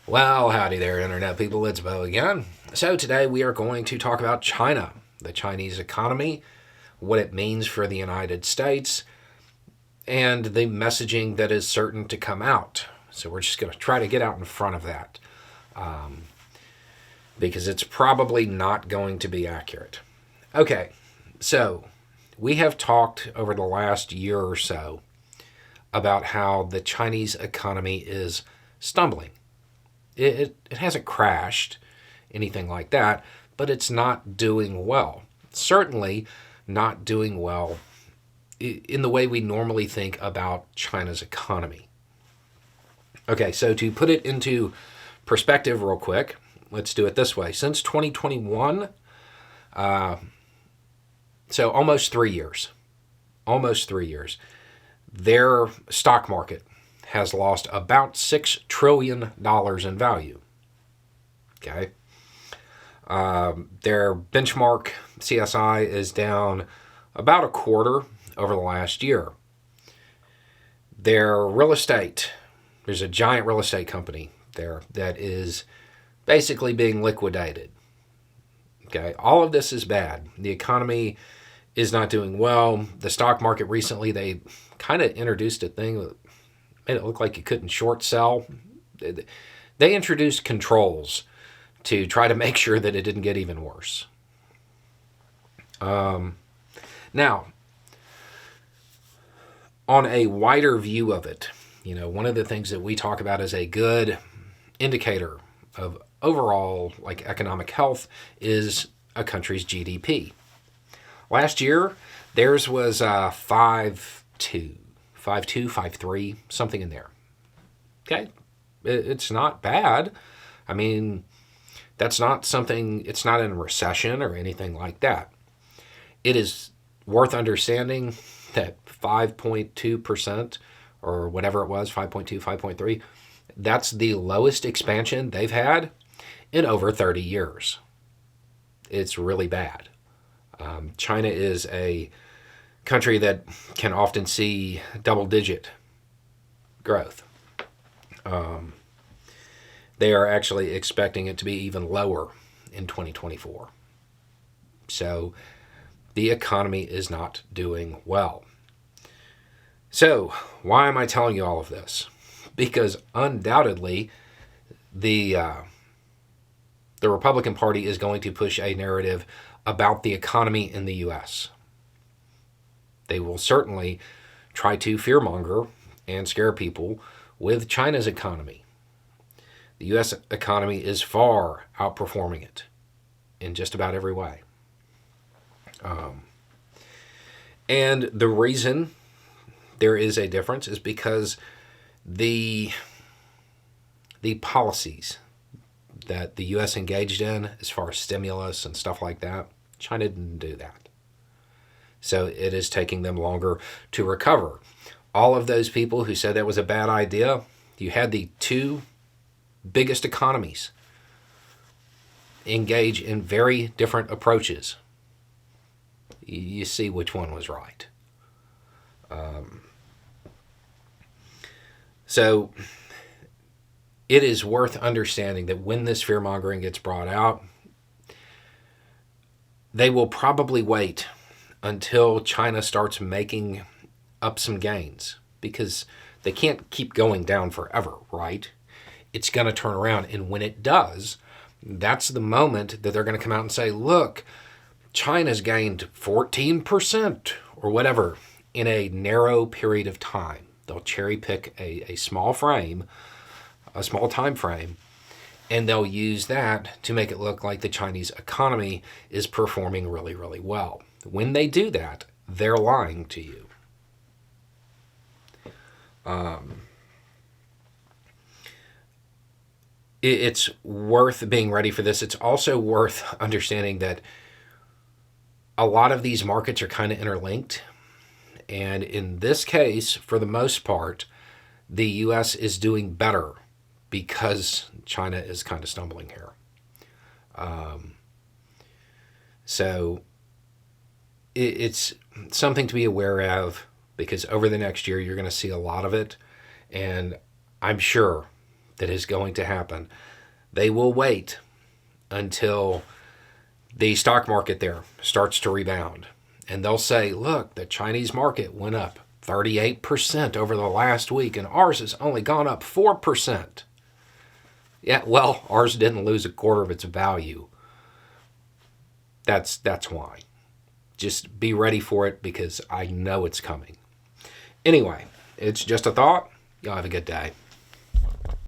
Well, howdy there, Internet people. It's Bo again. So, today we are going to talk about China, the Chinese economy, what it means for the United States, and the messaging that is certain to come out. So, we're just going to try to get out in front of that because it's probably not going to be accurate. Okay, so we have talked over the last year or so about how the Chinese economy is stumbling. It hasn't crashed, anything like that, but it's not doing well. Certainly not doing well in the way we normally think about China's economy. Okay, so to put it into perspective real quick, let's do it this way. Since 2021, so almost 3 years, their stock market has lost about $6 trillion in value. Okay. Their benchmark CSI is down about a quarter over the last year. Their real estate, there's a giant real estate company there that is basically being liquidated. Okay. All of this is bad. The economy is not doing well. The stock market recently, they kind of introduced a thing that made it look like you couldn't short sell. They introduced controls to try to make sure that it didn't get even worse. Now, on a wider view of it, one of the things that we talk about as a good indicator of overall economic health is a country's GDP. Last year, theirs was 5.2, 5.3, something in there. Okay, it's not bad. I mean, that's not something, it's not in a recession or anything like that. It is worth understanding that 5.2% or whatever it was, 5.2, 5.3, that's the lowest expansion they've had in over 30 years. It's really bad. China is a country that can often see double-digit growth. They are actually expecting it to be even lower in 2024. So the economy is not doing well. So why am I telling you all of this? Because undoubtedly the Republican Party is going to push a narrative about the economy in the U.S. They will certainly try to fearmonger and scare people with China's economy. The U.S. economy is far outperforming it in just about every way. And the reason there is a difference is because the policies that the U.S. engaged in as far as stimulus and stuff like that, China didn't do that. So it is taking them longer to recover. All of those people who said that was a bad idea, you had the two biggest economies engage in very different approaches. You see which one was right. So it is worth understanding that when this fear-mongering gets brought out, they will probably wait until China starts making up some gains, because they can't keep going down forever, right? It's going to turn around, and when it does, that's the moment that they're going to come out and say, look, China's gained 14% or whatever in a narrow period of time. They'll cherry pick a small frame, a small time frame, and they'll use that to make it look like the Chinese economy is performing really, really well. When they do that, they're lying to you. It's worth being ready for this. It's also worth understanding that a lot of these markets are kind of interlinked. And in this case, for the most part, the U.S. is doing better because China is kind of stumbling here. So it's something to be aware of, because over the next year, you're going to see a lot of it. And I'm sure that is going to happen. They will wait until the stock market there starts to rebound. And they'll say, look, the Chinese market went up 38% over the last week, and ours has only gone up 4%. Yeah, well, ours didn't lose a quarter of its value. That's why. Just be ready for it, because I know it's coming. Anyway, it's just a thought. Y'all have a good day.